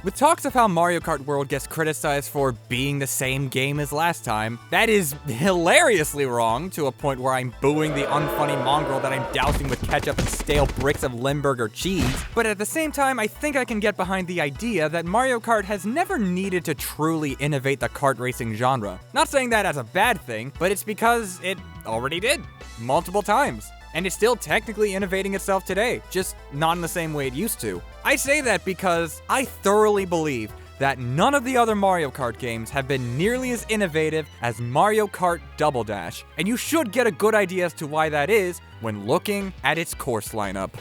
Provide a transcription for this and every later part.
With talks of how Mario Kart World gets criticized for being the same game as last time, that is hilariously wrong to a point where I'm booing the unfunny mongrel that I'm dousing with ketchup and stale bricks of Limburger cheese. But at the same time, I think I can get behind the idea that Mario Kart has never needed to truly innovate the kart racing genre. Not saying that as a bad thing, but it's because it already did, multiple times. And it's still technically innovating itself today, just not in the same way it used to. I say that because I thoroughly believe that none of the other Mario Kart games have been nearly as innovative as Mario Kart Double Dash, and you should get a good idea as to why that is when looking at its course lineup.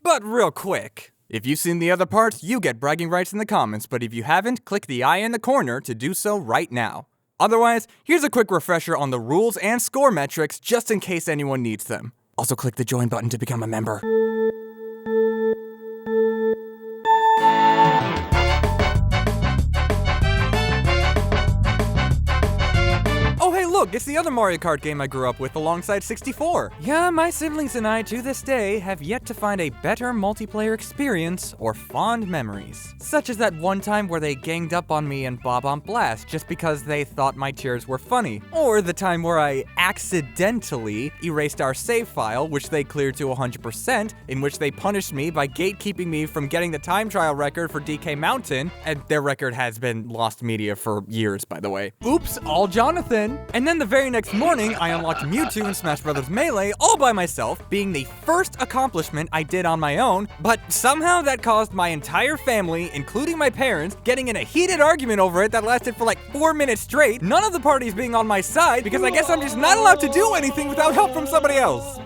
But real quick, if you've seen the other parts, you get bragging rights in the comments, but if you haven't, click the eye in the corner to do so right now. Otherwise, here's a quick refresher on the rules and score metrics just in case anyone needs them. Also, click the join button to become a member. Oh hey look, it's the other Mario Kart game I grew up with alongside 64. Yeah, my siblings and I to this day have yet to find a better multiplayer experience or fond memories. Such as that one time where they ganged up on me and Bob on Blast just because they thought my tears were funny. Or the time where I accidentally erased our save file, which they cleared to 100%, in which they punished me by gatekeeping me from getting the time trial record for DK Mountain, and their record has been lost media for years, by the way. Oops, all Jonathan. And then the very next morning, I unlocked Mewtwo in Smash Bros. Melee all by myself, being the first accomplishment I did on my own, but somehow that caused my entire family, including my parents, getting in a heated argument over it that lasted for like 4 minutes straight, none of the parties being on my side, because I guess I'm just not allowed to do anything without help from somebody else.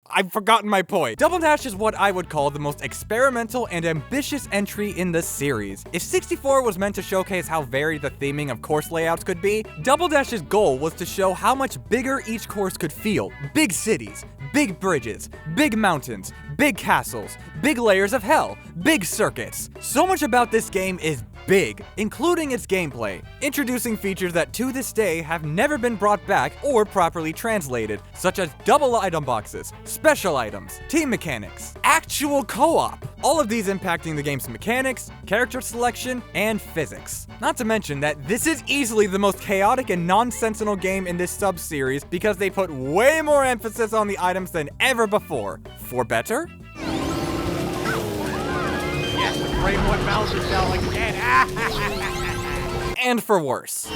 I've forgotten my point. Double Dash is what I would call the most experimental and ambitious entry in the series. If 64 was meant to showcase how varied the theming of course layouts could be, Double Dash's goal was to show how much bigger each course could feel. Big cities, big bridges, big mountains, big castles, big layers of hell, big circuits. So much about this game is big, including its gameplay, introducing features that to this day have never been brought back or properly translated, such as double item boxes, special items, team mechanics, actual co-op, all of these impacting the game's mechanics, character selection, and physics. Not to mention that this is easily the most chaotic and nonsensical game in this sub-series because they put way more emphasis on the items than ever before. For better? Yes, the brave one Bowser fell again. And for worse.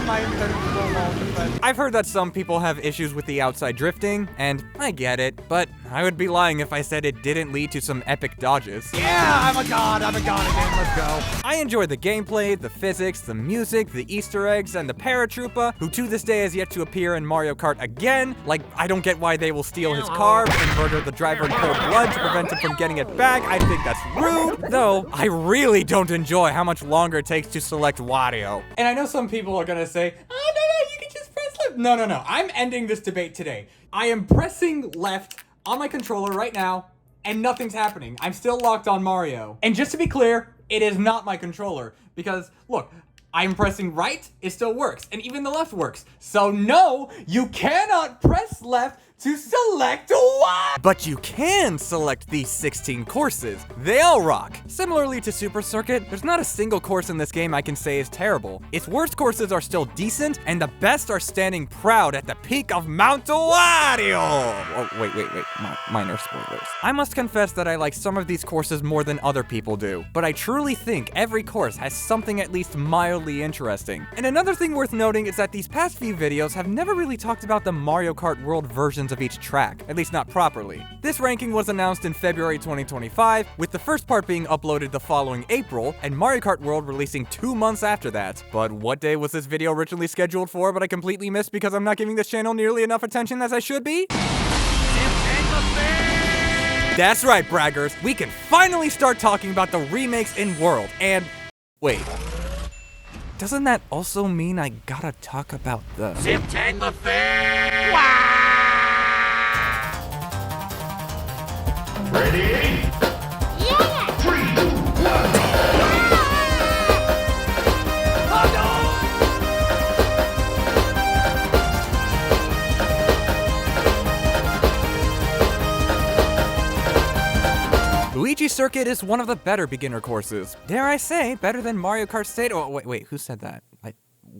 My invincible wall defense. I've heard that some people have issues with the outside drifting, and I get it, but I would be lying if I said it didn't lead to some epic dodges. Yeah, I'm a god again, let's go. I enjoyed the gameplay, the physics, the music, the Easter eggs, and the Paratroopa, who to this day has yet to appear in Mario Kart again. Like, I don't get why they will steal his car and murder the driver in cold blood to prevent him from getting it back. I think that's rude. Though, I really don't enjoy how much longer it takes to select Wario. And I know some people are gonna say, oh, no, you can just press left. No, I'm ending this debate today. I am pressing left on my controller right now, and nothing's happening. I'm still locked on Mario. And just to be clear, it is not my controller, because, look, I'm pressing right, it still works, and even the left works. So no, you cannot press left to select one! But you can select these 16 courses. They all rock. Similarly to Super Circuit, there's not a single course in this game I can say is terrible. Its worst courses are still decent, and the best are standing proud at the peak of Mount Wario! Oh, wait. Minor spoilers. I must confess that I like some of these courses more than other people do, but I truly think every course has something at least mildly interesting. And another thing worth noting is that these past few videos have never really talked about the Mario Kart World versions of each track, at least not properly. This ranking was announced in February 2025, with the first part being uploaded the following April, and Mario Kart World releasing 2 months after that. But what day was this video originally scheduled for, but I completely missed because I'm not giving this channel nearly enough attention as I should be? That's right, braggers. We can finally start talking about the remakes in World, and wait. Doesn't that also mean I gotta talk about the September Fair! Wow! Ready? Yeah! 3, 2, 1. Luigi Circuit is one of the better beginner courses. Dare I say, better than Mario Kart State. Oh, wait, who said that?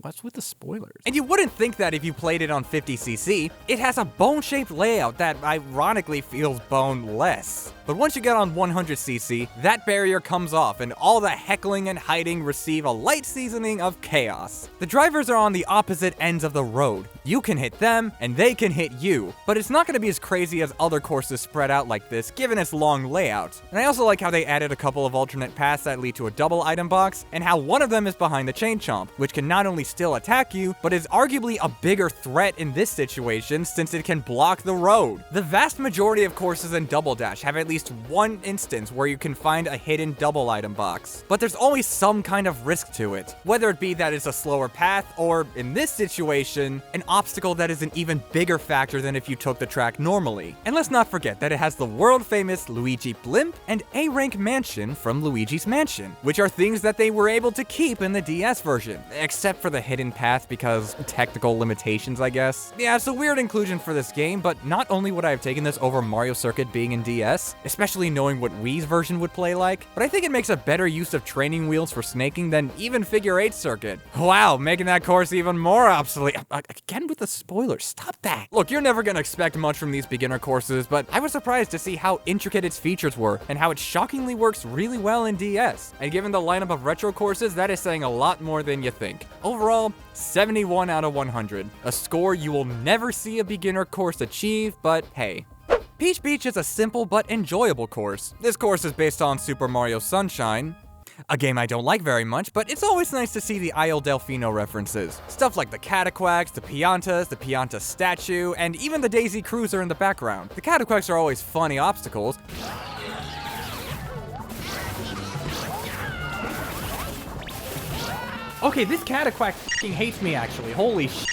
What's with the spoilers? And you wouldn't think that if you played it on 50cc. It has a bone-shaped layout that ironically feels boneless. But once you get on 100cc, that barrier comes off and all the heckling and hiding receive a light seasoning of chaos. The drivers are on the opposite ends of the road. You can hit them and they can hit you, but it's not going to be as crazy as other courses spread out like this given its long layout. And I also like how they added a couple of alternate paths that lead to a double item box, and how one of them is behind the chain chomp, which can not only still attack you, but is arguably a bigger threat in this situation since it can block the road. The vast majority of courses in Double Dash have at least one instance where you can find a hidden double item box, but there's always some kind of risk to it, whether it be that it's a slower path, or in this situation, an obstacle that is an even bigger factor than if you took the track normally. And let's not forget that it has the world famous Luigi Blimp and A-Rank Mansion from Luigi's Mansion, which are things that they were able to keep in the DS version, except for the hidden path because technical limitations, I guess. Yeah, it's a weird inclusion for this game, but not only would I have taken this over Mario Circuit being in DS, especially knowing what Wii's version would play like, but I think it makes a better use of training wheels for snaking than even Figure 8 Circuit. Wow, making that course even more obsolete. Again with the spoilers, stop that. Look, you're never gonna expect much from these beginner courses, but I was surprised to see how intricate its features were and how it shockingly works really well in DS. And given the lineup of retro courses, that is saying a lot more than you think. Overall, 71 out of 100. A score you will never see a beginner course achieve, but hey. Peach Beach is a simple but enjoyable course. This course is based on Super Mario Sunshine, a game I don't like very much, but it's always nice to see the Isle Delfino references. Stuff like the Cataquacks, the Piantas, the Pianta statue, and even the Daisy Cruiser in the background. The Cataquacks are always funny obstacles. Okay, this Cataquack f***ing hates me actually, holy sh**.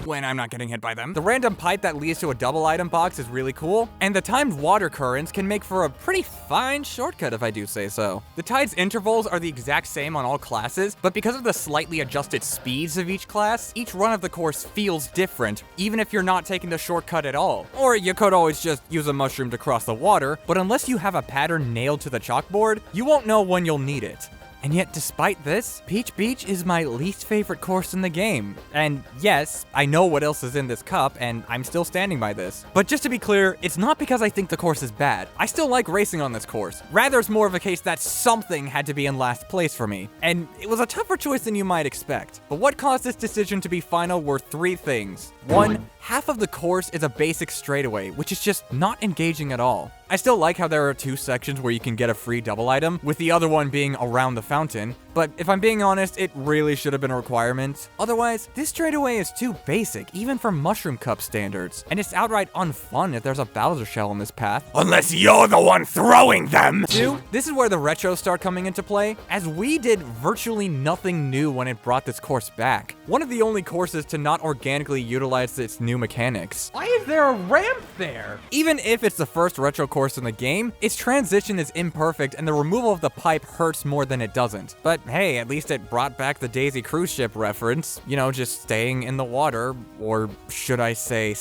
When I'm not getting hit by them. The random pipe that leads to a double item box is really cool, and the timed water currents can make for a pretty fine shortcut if I do say so. The tide's intervals are the exact same on all classes, but because of the slightly adjusted speeds of each class, each run of the course feels different, even if you're not taking the shortcut at all. Or you could always just use a mushroom to cross the water, but unless you have a pattern nailed to the chalkboard, you won't know when you'll need it. And yet, despite this, Peach Beach is my least favorite course in the game. And yes, I know what else is in this cup, and I'm still standing by this. But just to be clear, it's not because I think the course is bad. I still like racing on this course. Rather, it's more of a case that something had to be in last place for me. And it was a tougher choice than you might expect. But what caused this decision to be final were three things. One, half of the course is a basic straightaway, which is just not engaging at all. I still like how there are two sections where you can get a free double item, with the other one being around the fountain, but if I'm being honest, it really should have been a requirement. Otherwise, this straightaway is too basic, even for Mushroom Cup standards, and it's outright unfun if there's a Bowser shell in this path. Unless you're the one throwing them! Two, this is where the retros start coming into play, as we did virtually nothing new when it brought this course back. One of the only courses to not organically utilize its new mechanics. Why is there a ramp there? Even if it's the first retro course in the game, its transition is imperfect and the removal of the pipe hurts more than it doesn't. But hey, at least it brought back the Daisy cruise ship reference. You know, just staying in the water, or should I say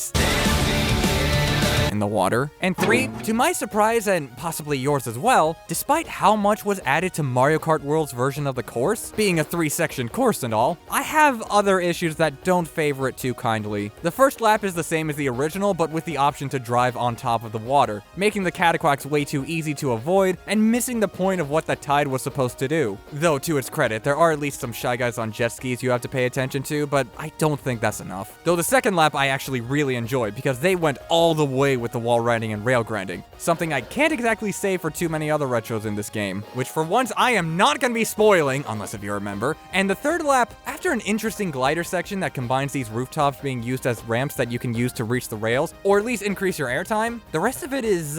in the water. And three, to my surprise and possibly yours as well, despite how much was added to Mario Kart World's version of the course, being a 3-section course and all, I have other issues that don't favor it too kindly. The first lap is the same as the original, but with the option to drive on top of the water, making the Cataquacks way too easy to avoid and missing the point of what the tide was supposed to do. Though to its credit, there are at least some Shy Guys on jet skis you have to pay attention to, but I don't think that's enough. Though the second lap I actually really enjoyed because they went all the way with the wall riding and rail grinding, something I can't exactly say for too many other retros in this game, which for once I am not going to be spoiling, unless if you remember. And the third lap, after an interesting glider section that combines these rooftops being used as ramps that you can use to reach the rails, or at least increase your airtime, the rest of it is,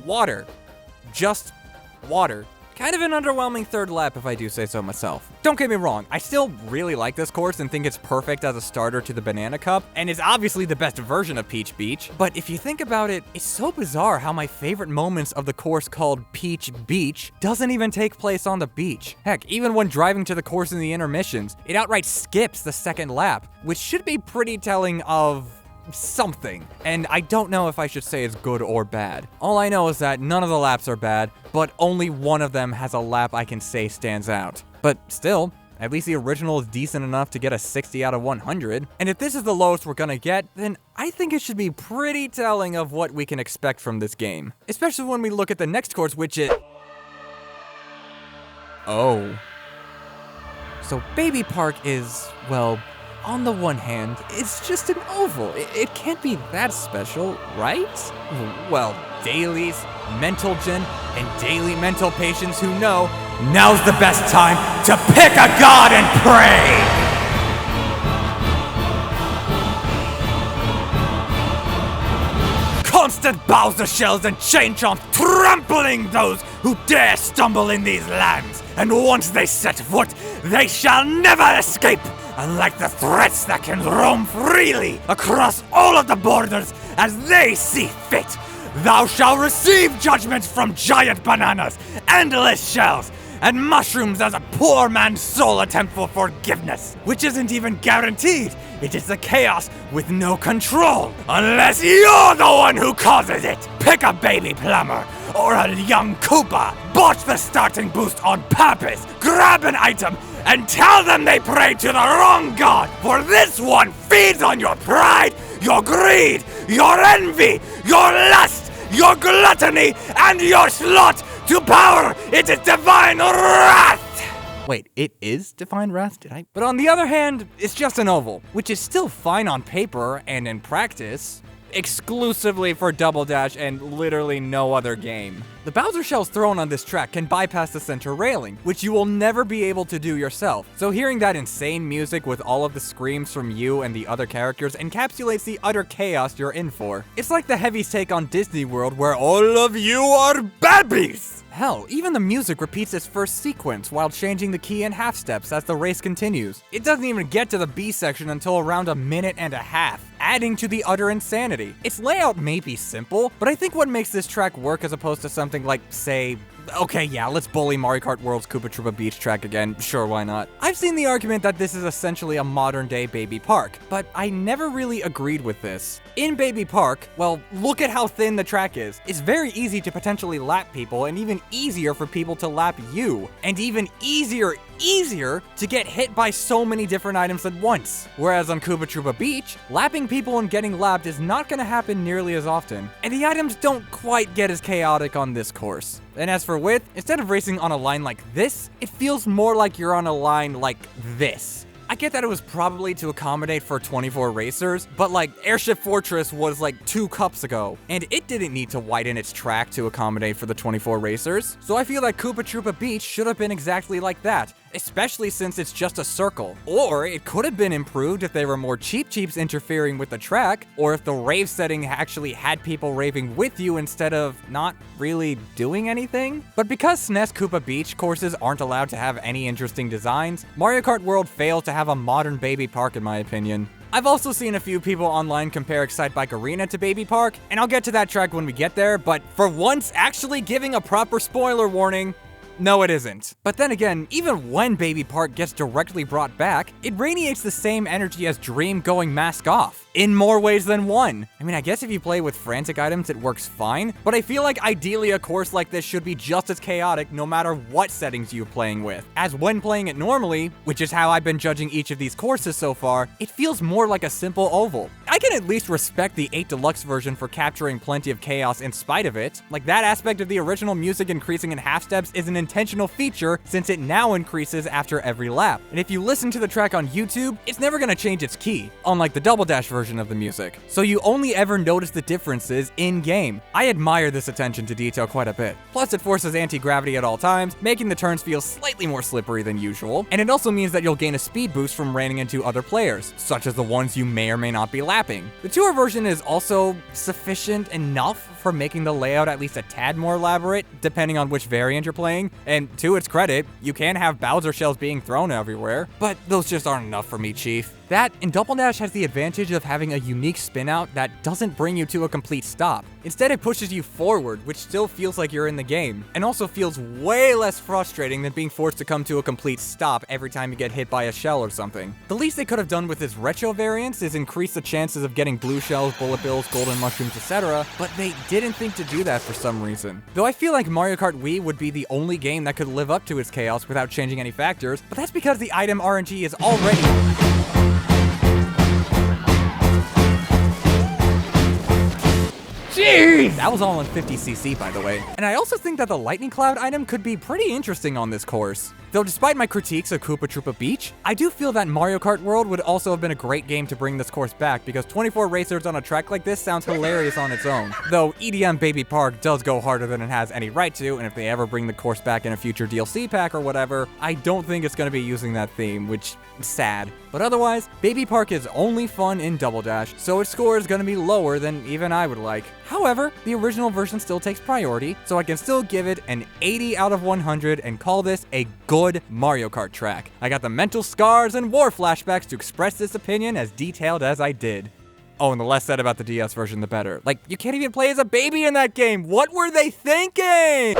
water. Just water. Kind of an underwhelming third lap if I do say so myself. Don't get me wrong, I still really like this course and think it's perfect as a starter to the Banana Cup, and is obviously the best version of Peach Beach, but if you think about it, it's so bizarre how my favorite moments of the course called Peach Beach doesn't even take place on the beach. Heck, even when driving to the course in the intermissions, it outright skips the second lap, which should be pretty telling of something. And I don't know if I should say it's good or bad. All I know is that none of the laps are bad, but only one of them has a lap I can say stands out. But still, at least the original is decent enough to get a 60 out of 100. And if this is the lowest we're gonna get, then I think it should be pretty telling of what we can expect from this game. Especially when we look at the next course, which is... Oh. So Baby Park is, well, on the one hand, it's just an oval. It can't be that special, right? Well, dailies, mental gen, and daily mental patients who know now's the best time to pick a god and pray! Constant Bowser shells and chain chomps trampling those who dare stumble in these lands. And once they set foot, they shall never escape. Unlike the threats that can roam freely across all of the borders as they see fit, thou shalt receive judgment from giant bananas, endless shells, and mushrooms as a poor man's sole attempt for forgiveness, which isn't even guaranteed. It is the chaos with no control, unless you're the one who causes it. Pick a baby plumber or a young Koopa, botch the starting boost on purpose, grab an item, and tell them they pray to the wrong god, for this one feeds on your pride, your greed, your envy, your lust, your gluttony, and your sloth to power its divine wrath! Wait, it is divine wrath? Did I? But on the other hand, it's just an oval, which is still fine on paper and in practice, exclusively for Double Dash and literally no other game. The Bowser shells thrown on this track can bypass the center railing, which you will never be able to do yourself. So hearing that insane music with all of the screams from you and the other characters encapsulates the utter chaos you're in for. It's like the Heavy's take on Disney World where all of you are babies! Hell, even the music repeats its first sequence while changing the key in half steps as the race continues. It doesn't even get to the B section until around a minute and a half, adding to the utter insanity. Its layout may be simple, but I think what makes this track work as opposed to something like, say, okay, yeah, let's bully Mario Kart World's Koopa Troopa Beach track again, sure, why not? I've seen the argument that this is essentially a modern-day Baby Park, but I never really agreed with this. In Baby Park, well, look at how thin the track is. It's very easy to potentially lap people, and even easier for people to lap you. And even easier to get hit by so many different items at once. Whereas on Koopa Troopa Beach, lapping people and getting lapped is not gonna happen nearly as often. And the items don't quite get as chaotic on this course. And as for width, instead of racing on a line like this, it feels more like you're on a line like this. I get that it was probably to accommodate for 24 racers, but like Airship Fortress was like 2 cups ago, and it didn't need to widen its track to accommodate for the 24 racers. So I feel like Koopa Troopa Beach should have been exactly like that, especially since it's just a circle. Or it could have been improved if there were more Cheep Cheeps interfering with the track, or if the rave setting actually had people raving with you instead of not really doing anything. But because SNES Koopa Beach courses aren't allowed to have any interesting designs, Mario Kart World failed to have a modern Baby Park in my opinion. I've also seen a few people online compare Excitebike Arena to Baby Park, and I'll get to that track when we get there, but for once actually giving a proper spoiler warning, no, it isn't. But then again, even when Baby Park gets directly brought back, it radiates the same energy as Dream going mask off, in more ways than one. I mean, I guess if you play with frantic items, it works fine, but I feel like ideally a course like this should be just as chaotic no matter what settings you're playing with. As when playing it normally, which is how I've been judging each of these courses so far, it feels more like a simple oval. I can at least respect the 8 Deluxe version for capturing plenty of chaos in spite of it. Like, that aspect of the original music increasing in half steps is an intentional feature since it now increases after every lap. And if you listen to the track on YouTube, it's never gonna change its key, unlike the Double Dash version of the music. So you only ever notice the differences in-game. I admire this attention to detail quite a bit. Plus, it forces anti-gravity at all times, making the turns feel slightly more slippery than usual. And it also means that you'll gain a speed boost from running into other players, such as the ones you may or may not be lapping. The tour version is also sufficient enough for making the layout at least a tad more elaborate, depending on which variant you're playing. And to its credit, you can have Bowser shells being thrown everywhere, but those just aren't enough for me, Chief. That, and Double Dash has the advantage of having a unique spin out that doesn't bring you to a complete stop. Instead, it pushes you forward, which still feels like you're in the game, and also feels way less frustrating than being forced to come to a complete stop every time you get hit by a shell or something. The least they could have done with this retro variance is increase the chances of getting blue shells, bullet bills, golden mushrooms, etc., but they didn't think to do that for some reason. Though I feel like Mario Kart Wii would be the only game that could live up to its chaos without changing any factors, but that's because the item RNG is already... Jeez! That was all on 50cc, by the way. And I also think that the Lightning Cloud item could be pretty interesting on this course. Though despite my critiques of Koopa Troopa Beach, I do feel that Mario Kart World would also have been a great game to bring this course back, because 24 racers on a track like this sounds hilarious on its own. Though EDM Baby Park does go harder than it has any right to, and if they ever bring the course back in a future DLC pack or whatever, I don't think it's going to be using that theme, which is sad. But otherwise, Baby Park is only fun in Double Dash, so its score is going to be lower than even I would like. However, the original version still takes priority, so I can still give it an 80 out of 100 and call this a good Mario Kart track. I got the mental scars and war flashbacks to express this opinion as detailed as I did. Oh, and the less said about the DS version, the better. Like, you can't even play as a baby in that game. What were they thinking?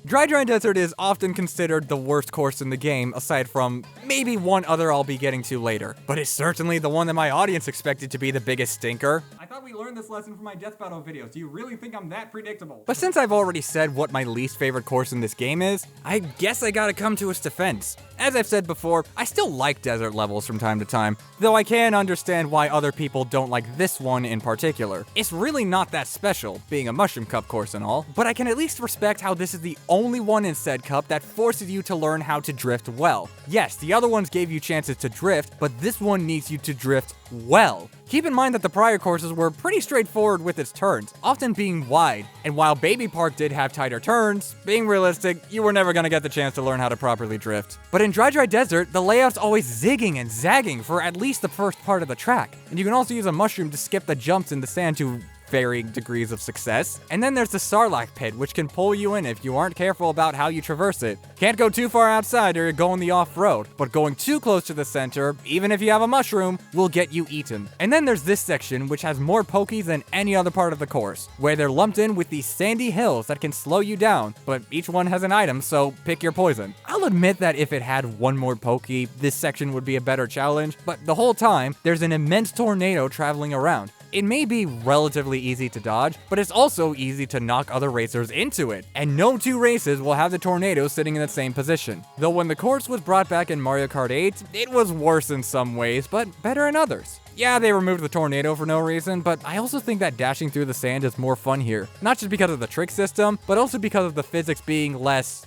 Dry Desert is often considered the worst course in the game, aside from maybe one other I'll be getting to later. But it's certainly the one that my audience expected to be the biggest stinker. I thought we learned this lesson from my Death Battle videos. Do you really think I'm that predictable? But since I've already said what my least favorite course in this game is, I guess I gotta come to its defense. As I've said before, I still like desert levels from time to time, though I can understand why other people don't like this one in particular. It's really not that special, being a Mushroom Cup course and all, but I can at least respect how this is the only one in said cup that forces you to learn how to drift well. Yes, the other ones gave you chances to drift, but this one needs you to drift well. Keep in mind that the prior courses were pretty straightforward with its turns, often being wide, and while Baby Park did have tighter turns, being realistic, you were never gonna get the chance to learn how to properly drift. But in Dry Desert, the layout's always zigging and zagging for at least the first part of the track, and you can also use a mushroom to skip the jumps in the sand to varying degrees of success. And then there's the Sarlacc pit, which can pull you in if you aren't careful about how you traverse it. Can't go too far outside or you're going the off-road, but going too close to the center, even if you have a mushroom, will get you eaten. And then there's this section, which has more pokies than any other part of the course, where they're lumped in with these sandy hills that can slow you down, but each one has an item, so pick your poison. I'll admit that if it had one more pokey, this section would be a better challenge, but the whole time, there's an immense tornado traveling around. It may be relatively easy to dodge, but it's also easy to knock other racers into it, and no two races will have the tornado sitting in the same position. Though when the course was brought back in Mario Kart 8, it was worse in some ways, but better in others. Yeah, they removed the tornado for no reason, but I also think that dashing through the sand is more fun here. Not just because of the trick system, but also because of the physics being less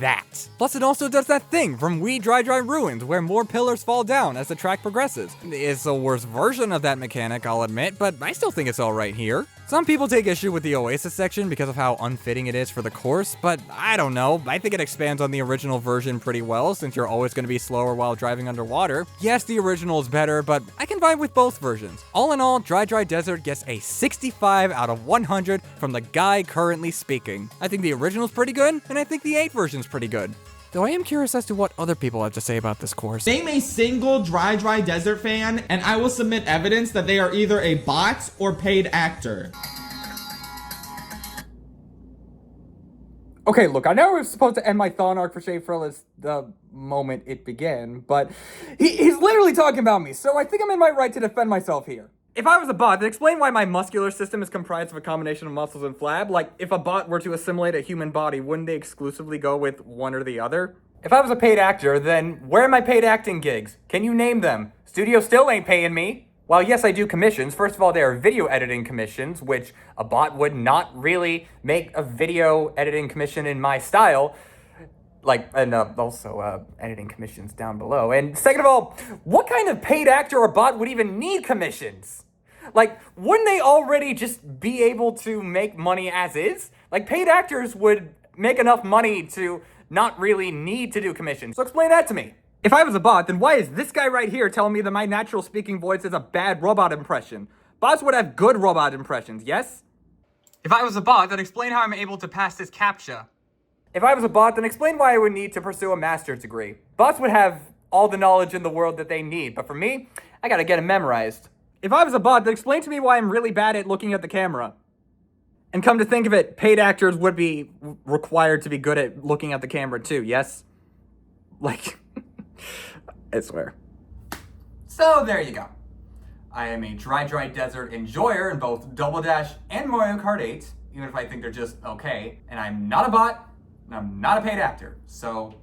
that. Plus, it also does that thing from Wii Dry Ruins, where more pillars fall down as the track progresses. It's a worse version of that mechanic, I'll admit, but I still think it's alright here. Some people take issue with the Oasis section because of how unfitting it is for the course, but I don't know. I think it expands on the original version pretty well, since you're always going to be slower while driving underwater. Yes, the original is better, but I can vibe with both versions. All in all, Dry Desert gets a 65 out of 100 from the guy currently speaking. I think the original's pretty good, and I think the 8 version's pretty good. Though I am curious as to what other people have to say about this course. Name a single Dry Desert fan, and I will submit evidence that they are either a bot or paid actor. Okay, look, I know I was supposed to end my thought arc for Shea Frill the moment it began, but he's literally talking about me, so I think I'm in my right to defend myself here. If I was a bot, then explain why my muscular system is comprised of a combination of muscles and flab. Like, if a bot were to assimilate a human body, wouldn't they exclusively go with one or the other? If I was a paid actor, then where are my paid acting gigs? Can you name them? Studio still ain't paying me. While yes, I do commissions, first of all, they are video editing commissions, which a bot would not really make a video editing commission in my style. And also editing commissions down below. And second of all, what kind of paid actor or bot would even need commissions? Like, wouldn't they already just be able to make money as is? Like, paid actors would make enough money to not really need to do commissions. So explain that to me. If I was a bot, then why is this guy right here telling me that my natural speaking voice is a bad robot impression? Bots would have good robot impressions, yes? If I was a bot, then explain how I'm able to pass this CAPTCHA. If I was a bot, then explain why I would need to pursue a master's degree. Bots would have all the knowledge in the world that they need, but for me, I gotta get it memorized. If I was a bot, then explain to me why I'm really bad at looking at the camera. And come to think of it, paid actors would be required to be good at looking at the camera too, yes? Like, I swear. So there you go. I am a dry desert enjoyer in both Double Dash and Mario Kart 8, even if I think they're just okay. And I'm not a bot, and I'm not a paid actor. So,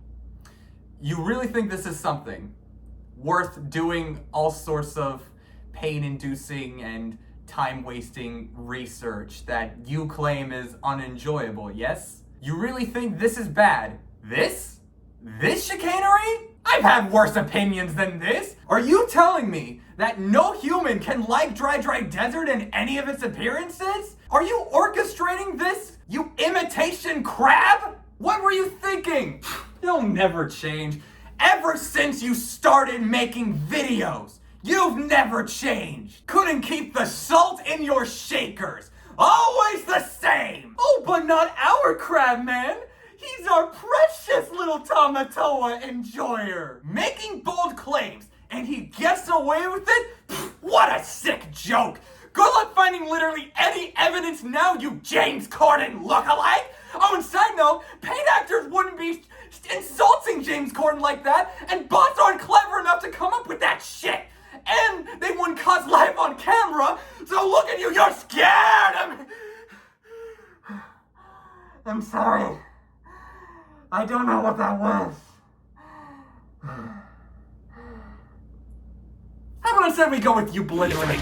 you really think this is something worth doing all sorts of pain-inducing and time-wasting research that you claim is unenjoyable, yes? You really think this is bad? This? This chicanery? I've had worse opinions than this! Are you telling me that no human can like Dry Desert in any of its appearances? Are you orchestrating this, you imitation crab? What were you thinking? You'll never change. Ever since you started making videos, you've never changed. Couldn't keep the salt in your shakers. Always the same. Oh, but not our crab man. He's our precious little Tamatoa enjoyer. Making bold claims, and he gets away with it? Pfft, what a sick joke. Good luck finding literally any evidence now, you James Corden lookalike. Oh, and side note, paid actors wouldn't be insulting James Corden like that, and bots aren't clever enough to come up with that shit. And they wouldn't cuss live on camera, so look at you, you're scared! I'm sorry. I don't know what that was. How about instead we go with you belittling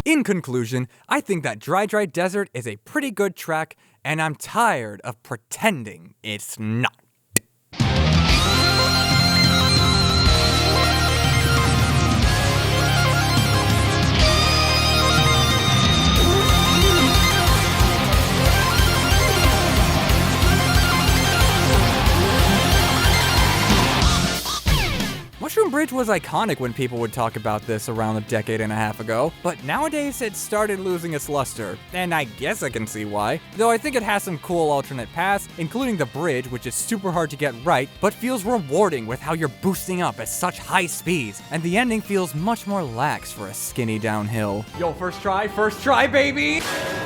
In conclusion, I think that Dry Desert is a pretty good track, and I'm tired of pretending it's not. Mushroom Bridge was iconic when people would talk about this around a decade and a half ago, but nowadays it started losing its luster, and I guess I can see why. Though I think it has some cool alternate paths, including the bridge, which is super hard to get right, but feels rewarding with how you're boosting up at such high speeds, and the ending feels much more lax for a skinny downhill. Yo, first try, baby!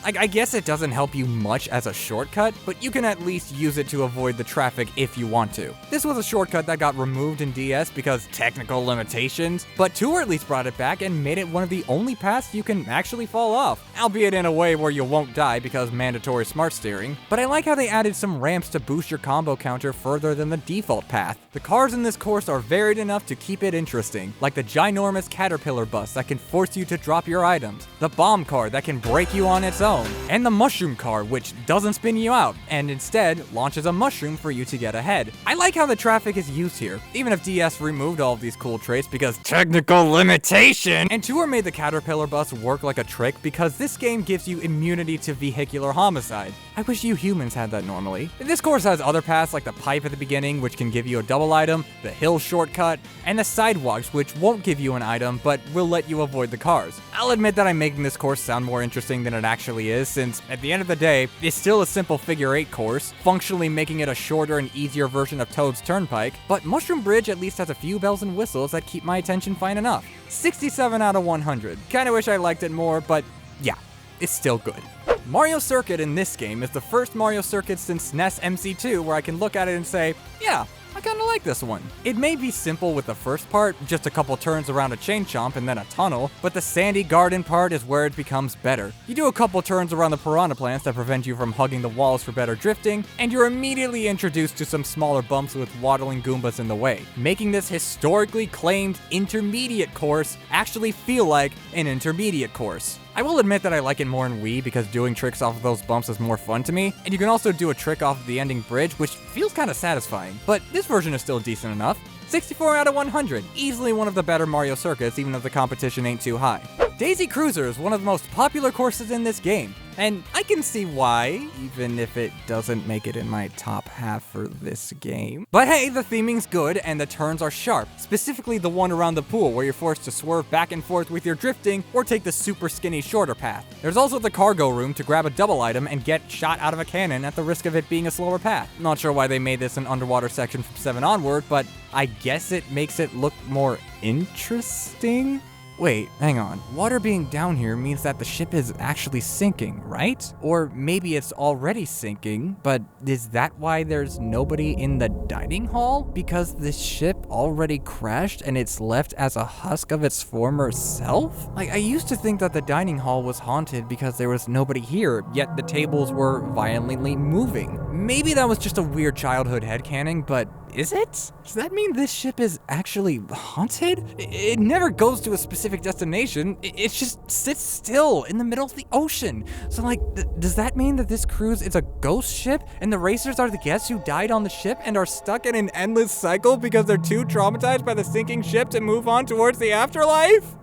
I guess it doesn't help you much as a shortcut, but you can at least use it to avoid the traffic if you want to. This was a shortcut that got removed in DS because technical limitations, but Tour at least brought it back and made it one of the only paths you can actually fall off, albeit in a way where you won't die because mandatory smart steering. But I like how they added some ramps to boost your combo counter further than the default path. The cars in this course are varied enough to keep it interesting, like the ginormous caterpillar bus that can force you to drop your items, the bomb car that can break you on its own, and the mushroom car which doesn't spin you out, and instead launches a mushroom for you to get ahead. I like how the traffic is used here, even if DS removed all of these cool traits because technical limitation. And Tour made the caterpillar bus work like a trick because this game gives you immunity to vehicular homicide. I wish you humans had that normally. This course has other paths like the pipe at the beginning, which can give you a double item, the hill shortcut, and the sidewalks, which won't give you an item but will let you avoid the cars. I'll admit that I'm making this course sound more interesting than it actually is, since at the end of the day, it's still a simple figure 8 course, functionally making it a shorter and easier version of Toad's Turnpike, but Mushroom Bridge at least has a few bells and whistles that keep my attention fine enough. 67 out of 100. Kinda wish I liked it more, but yeah, it's still good. Mario Circuit in this game is the first Mario Circuit since SNES MC2 where I can look at it and say, yeah, I kinda like this one. It may be simple with the first part, just a couple turns around a chain chomp and then a tunnel, but the sandy garden part is where it becomes better. You do a couple turns around the piranha plants that prevent you from hugging the walls for better drifting, and you're immediately introduced to some smaller bumps with waddling Goombas in the way, making this historically claimed intermediate course actually feel like an intermediate course. I will admit that I like it more in Wii because doing tricks off of those bumps is more fun to me, and you can also do a trick off of the ending bridge, which feels kinda satisfying, but this version is still decent enough. 64 out of 100, easily one of the better Mario Circuits even if the competition ain't too high. Daisy Cruiser is one of the most popular courses in this game. And I can see why, even if it doesn't make it in my top half for this game. But hey, the theming's good and the turns are sharp, specifically the one around the pool where you're forced to swerve back and forth with your drifting or take the super skinny shorter path. There's also the cargo room to grab a double item and get shot out of a cannon at the risk of it being a slower path. Not sure why they made this an underwater section from 7 onward, but I guess it makes it look more interesting? Wait, hang on. Water being down here means that the ship is actually sinking, right? Or maybe it's already sinking, but is that why there's nobody in the dining hall? Because this ship already crashed and it's left as a husk of its former self? Like, I used to think that the dining hall was haunted because there was nobody here, yet the tables were violently moving. Maybe that was just a weird childhood headcanon, but is it? Does that mean this ship is actually haunted? It never goes to a specific destination. It just sits still in the middle of the ocean. So like, does that mean that this cruise is a ghost ship and the racers are the guests who died on the ship and are stuck in an endless cycle because they're too traumatized by the sinking ship to move on towards the afterlife?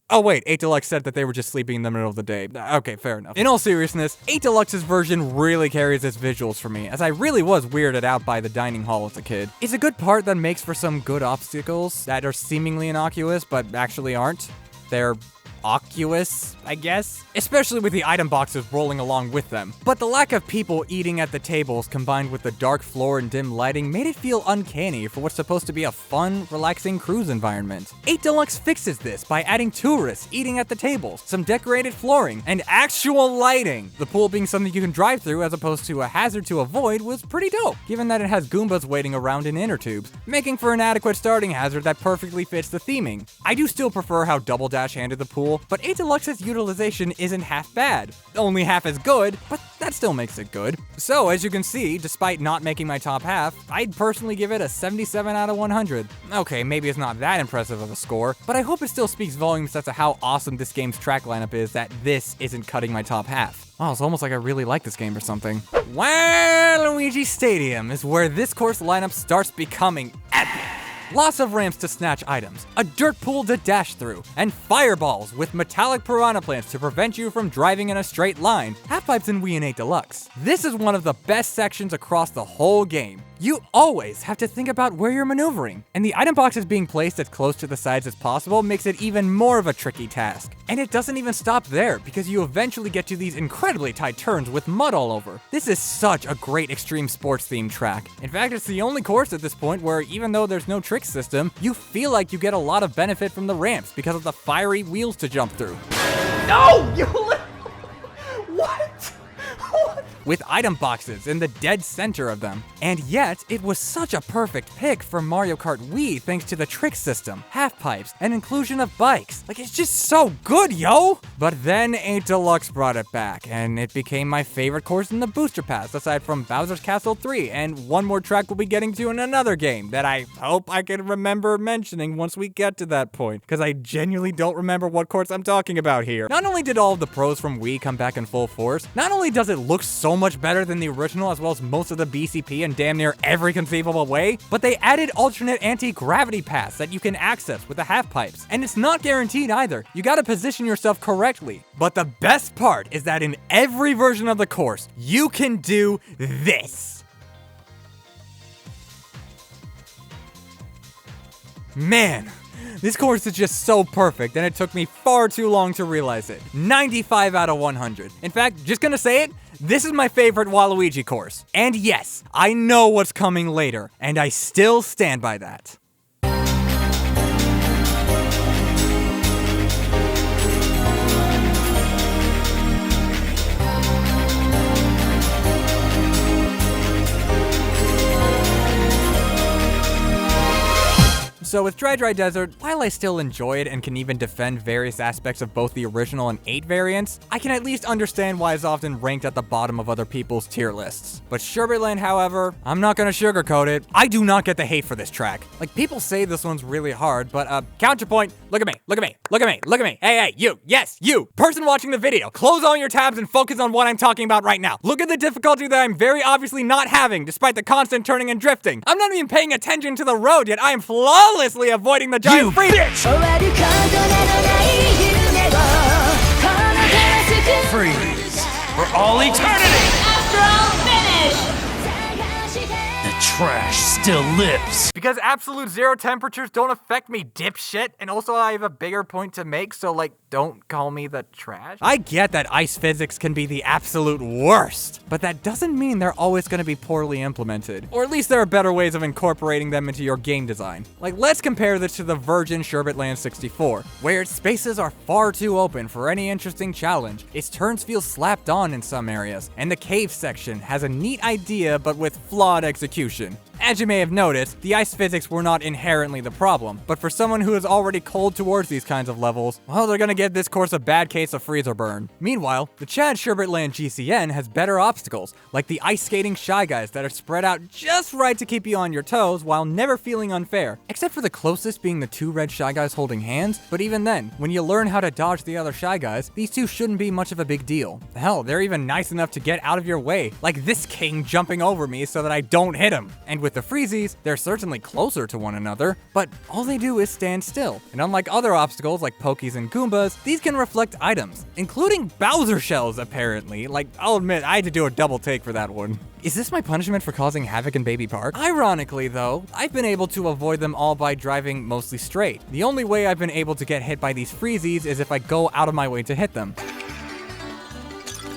Oh wait, 8 Deluxe said that they were just sleeping in the middle of the day. Okay, fair enough. In all seriousness, 8 Deluxe's version really carries its visuals for me, as I really was weirded out by the dining hall as a kid. It's a good part that makes for some good obstacles that are seemingly innocuous, but actually aren't. They're oculous, I guess? Especially with the item boxes rolling along with them. But the lack of people eating at the tables combined with the dark floor and dim lighting made it feel uncanny for what's supposed to be a fun, relaxing cruise environment. 8 Deluxe fixes this by adding tourists eating at the tables, some decorated flooring, and actual lighting. The pool being something you can drive through as opposed to a hazard to avoid was pretty dope, given that it has Goombas waiting around in inner tubes, making for an adequate starting hazard that perfectly fits the theming. I do still prefer how Double Dash handled the pool, but 8 Deluxe's utilization isn't half bad. Only half as good, but that still makes it good. So, as you can see, despite not making my top half, I'd personally give it a 77 out of 100. Okay, maybe it's not that impressive of a score, but I hope it still speaks volumes as to how awesome this game's track lineup is that this isn't cutting my top half. Oh, it's almost like I really like this game or something. Waluigi Stadium is where this course lineup starts becoming epic. Lots of ramps to snatch items, a dirt pool to dash through, and fireballs with metallic piranha plants to prevent you from driving in a straight line. Half-pipes in Wii and 8 Deluxe. This is one of the best sections across the whole game. You always have to think about where you're maneuvering, and the item boxes being placed as close to the sides as possible makes it even more of a tricky task. And it doesn't even stop there, because you eventually get to these incredibly tight turns with mud all over. This is such a great extreme sports themed track. In fact, it's the only course at this point where even though there's no trick system, you feel like you get a lot of benefit from the ramps because of the fiery wheels to jump through. No! What? With item boxes in the dead center of them. And yet, it was such a perfect pick for Mario Kart Wii thanks to the trick system, half pipes, and inclusion of bikes. Like, it's just so good, yo! But then 8 Deluxe brought it back, and it became my favorite course in the Booster Pass, aside from Bowser's Castle 3, and one more track we'll be getting to in another game that I hope I can remember mentioning once we get to that point, because I genuinely don't remember what course I'm talking about here. Not only did all of the pros from Wii come back in full force, not only does it look so much better than the original as well as most of the BCP in damn near every conceivable way, but they added alternate anti-gravity paths that you can access with the half pipes. And it's not guaranteed either. You gotta position yourself correctly. But the best part is that in every version of the course, you can do this. Man, this course is just so perfect, and it took me far too long to realize it. 95 out of 100. In fact, just gonna say it, this is my favorite Waluigi course. And yes, I know what's coming later, and I still stand by that. So with Dry Desert, while I still enjoy it and can even defend various aspects of both the original and 8 variants, I can at least understand why it's often ranked at the bottom of other people's tier lists. But Sherbetland, however, I'm not gonna sugarcoat it, I do not get the hate for this track. Like, people say this one's really hard, but counterpoint, look at me, look at me, look at me, look at me, hey, you, yes, you, person watching the video, close all your tabs and focus on what I'm talking about right now. Look at the difficulty that I'm very obviously not having, despite the constant turning and drifting. I'm not even paying attention to the road yet, I am flawlessly avoiding the giant freeze. Freeze. all eternity! Astral finish! The trash still lives. Because absolute zero temperatures don't affect me, dipshit. And also I have a bigger point to make, so like, don't call me the trash. I get that ice physics can be the absolute worst, but that doesn't mean they're always gonna be poorly implemented. Or at least there are better ways of incorporating them into your game design. Like, let's compare this to the Virgin Sherbetland 64, where its spaces are far too open for any interesting challenge. Its turns feel slapped on in some areas, and the cave section has a neat idea but with flawed execution. As you may have noticed, the ice physics were not inherently the problem, but for someone who is already cold towards these kinds of levels, well, they're gonna give this course a bad case of freezer burn. Meanwhile, the Chad Sherbetland GCN has better obstacles, like the ice skating Shy Guys that are spread out just right to keep you on your toes while never feeling unfair, except for the closest being the two red Shy Guys holding hands, but even then, when you learn how to dodge the other Shy Guys, these two shouldn't be much of a big deal. Hell, they're even nice enough to get out of your way, like this king jumping over me so that I don't hit him. And with the freezies, they're certainly closer to one another, but all they do is stand still. And unlike other obstacles like Pokies and Goombas, these can reflect items, including Bowser shells apparently. Like, I'll admit, I had to do a double take for that one. Is this my punishment for causing havoc in Baby Park? Ironically though, I've been able to avoid them all by driving mostly straight. The only way I've been able to get hit by these freezies is if I go out of my way to hit them.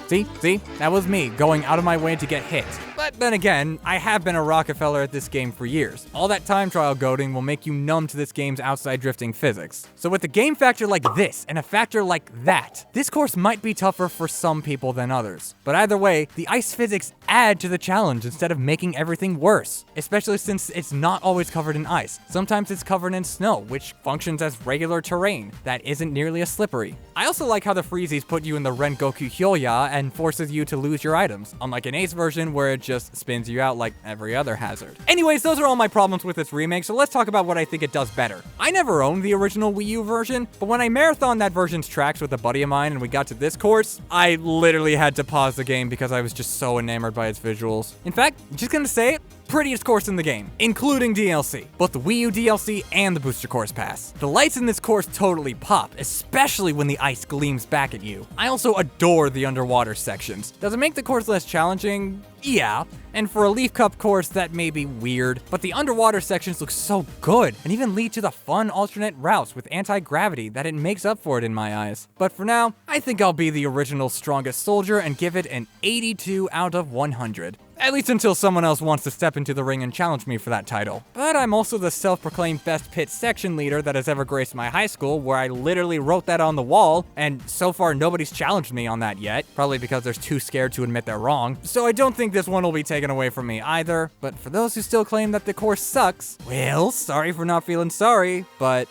See? That was me going out of my way to get hit. But then again, I have been a Rockefeller at this game for years. All that time trial goading will make you numb to this game's outside drifting physics. So with a game factor like this and a factor like that, this course might be tougher for some people than others. But either way, the ice physics add to the challenge instead of making everything worse, especially since it's not always covered in ice. Sometimes it's covered in snow, which functions as regular terrain that isn't nearly as slippery. I also like how the freezies put you in the Rengoku Hyoya and forces you to lose your items, unlike an Ace version where it just spins you out like every other hazard. Anyways, those are all my problems with this remake, so let's talk about what I think it does better. I never owned the original Wii U version, but when I marathoned that version's tracks with a buddy of mine and we got to this course, I literally had to pause the game because I was just so enamored by its visuals. In fact, just gonna say it, prettiest course in the game, including DLC, both the Wii U DLC and the Booster Course Pass. The lights in this course totally pop, especially when the ice gleams back at you. I also adore the underwater sections. Does it make the course less challenging? Yeah. And for a Leaf Cup course, that may be weird, but the underwater sections look so good and even lead to the fun alternate routes with anti-gravity that it makes up for it in my eyes. But for now, I think I'll be the original Strongest Soldier and give it an 82 out of 100. At least until someone else wants to step into the ring and challenge me for that title. But I'm also the self-proclaimed best pit section leader that has ever graced my high school, where I literally wrote that on the wall, and so far nobody's challenged me on that yet, probably because they're too scared to admit they're wrong. So I don't think this one will be taken away from me either, but for those who still claim that the course sucks, well, sorry for not feeling sorry, but...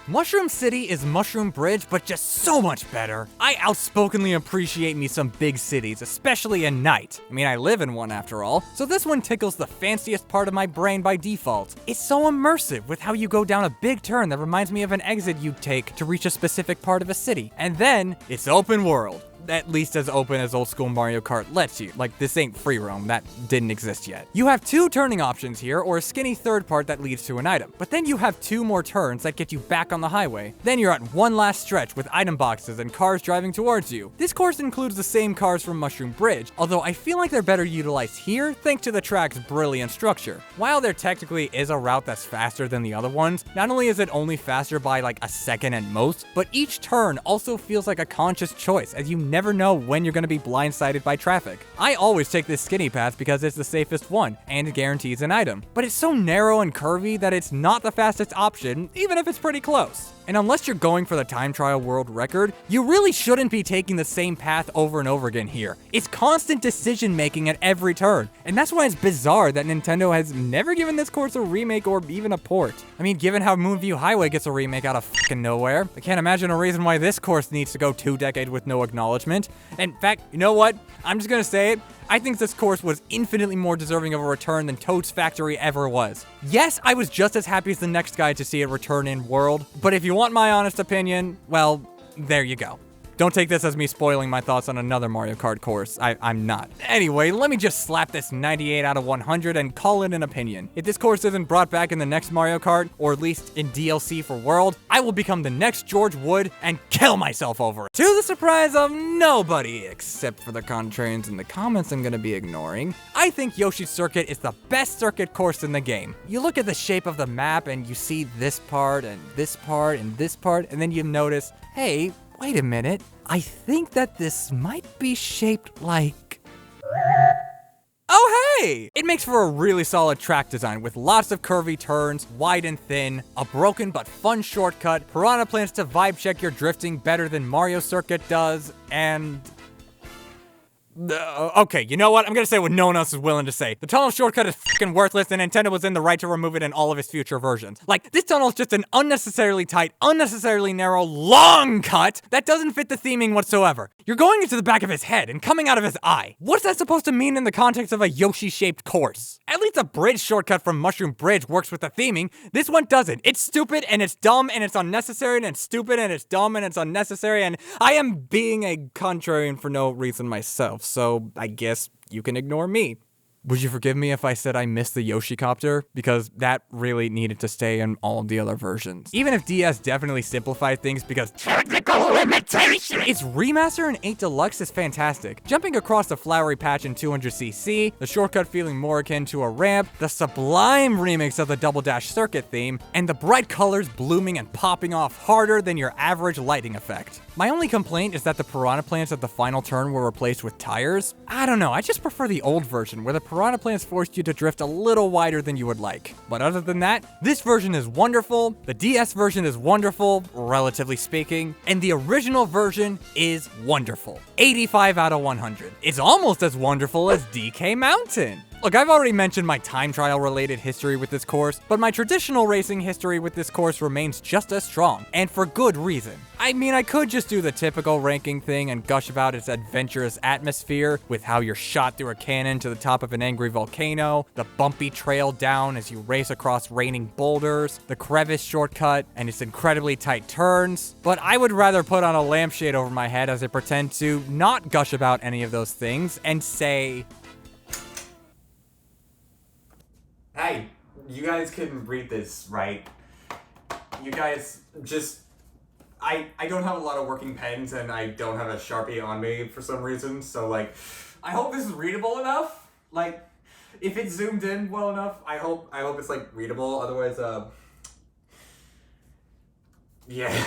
Mushroom City is Mushroom Bridge, but just so much better. I outspokenly appreciate me some big cities, especially at night. I mean, I live in one after all, so this one tickles the fanciest part of my brain by default. It's so immersive with how you go down a big turn that reminds me of an exit you'd take to reach a specific part of a city. And then, it's open world. At least as open as old school Mario Kart lets you. Like, this ain't free roam, that didn't exist yet. You have two turning options here, or a skinny third part that leads to an item. But then you have two more turns that get you back on the highway. Then you're at one last stretch with item boxes and cars driving towards you. This course includes the same cars from Mushroom Bridge, although I feel like they're better utilized here thanks to the track's brilliant structure. While there technically is a route that's faster than the other ones, not only is it only faster by like a second at most, but each turn also feels like a conscious choice, as you never know when you're going to be blindsided by traffic. I always take this skinny path because it's the safest one and it guarantees an item, but it's so narrow and curvy that it's not the fastest option, even if it's pretty close. And unless you're going for the time trial world record, you really shouldn't be taking the same path over and over again here. It's constant decision making at every turn, and that's why it's bizarre that Nintendo has never given this course a remake or even a port. I mean, given how Moonview Highway gets a remake out of fucking nowhere, I can't imagine a reason why this course needs to go 2 decades with no acknowledgement. In fact, you know what? I'm just gonna say it. I think this course was infinitely more deserving of a return than Toad's Factory ever was. Yes, I was just as happy as the next guy to see it return in World, but if you want my honest opinion, well, there you go. Don't take this as me spoiling my thoughts on another Mario Kart course. I'm not. Anyway, let me just slap this 98 out of 100 and call it an opinion. If this course isn't brought back in the next Mario Kart, or at least in DLC for World, I will become the next George Wood and kill myself over it. To the surprise of nobody, except for the contrarians in the comments I'm gonna be ignoring, I think Yoshi's Circuit is the best circuit course in the game. You look at the shape of the map and you see this part and this part and this part, and then you notice, hey, wait a minute, I think that this might be shaped like... Oh hey! It makes for a really solid track design with lots of curvy turns, wide and thin, a broken but fun shortcut, Piranha plans to vibe check your drifting better than Mario Circuit does, and... Okay, you know what? I'm gonna say what no one else is willing to say. The tunnel shortcut is fucking worthless, and Nintendo was in the right to remove it in all of its future versions. Like, this tunnel is just an unnecessarily tight, unnecessarily narrow, long cut that doesn't fit the theming whatsoever. You're going into the back of his head and coming out of his eye. What's that supposed to mean in the context of a Yoshi-shaped course? At least a bridge shortcut from Mushroom Bridge works with the theming. This one doesn't. It's stupid, and it's dumb, and it's unnecessary, and it's stupid, and it's dumb, and it's unnecessary, and I am being a contrarian for no reason myself. So I guess you can ignore me. Would you forgive me if I said I missed the Yoshi Copter? Because that really needed to stay in all of the other versions. Even if DS definitely simplified things because technical limitation, its remaster in 8 Deluxe is fantastic. Jumping across the flowery patch in 200cc, the shortcut feeling more akin to a ramp, the sublime remix of the Double Dash circuit theme, and the bright colors blooming and popping off harder than your average lighting effect. My only complaint is that the Piranha plants at the final turn were replaced with tires. I don't know, I just prefer the old version where the Piranha plants forced you to drift a little wider than you would like. But other than that, this version is wonderful, the DS version is wonderful, relatively speaking, and the original version is wonderful. 85 out of 100. It's almost as wonderful as DK Mountain. Look, I've already mentioned my time trial related history with this course, but my traditional racing history with this course remains just as strong, and for good reason. I mean, I could just do the typical ranking thing and gush about its adventurous atmosphere, with how you're shot through a cannon to the top of an angry volcano, the bumpy trail down as you race across raining boulders, the crevice shortcut, and its incredibly tight turns, but I would rather put on a lampshade over my head as I pretend to not gush about any of those things and say... Hey, you guys can read this, right? You guys just... I don't have a lot of working pens and I don't have a Sharpie on me for some reason, so like, I hope this is readable enough. Like, if it's zoomed in well enough, I hope it's like readable, otherwise, yeah.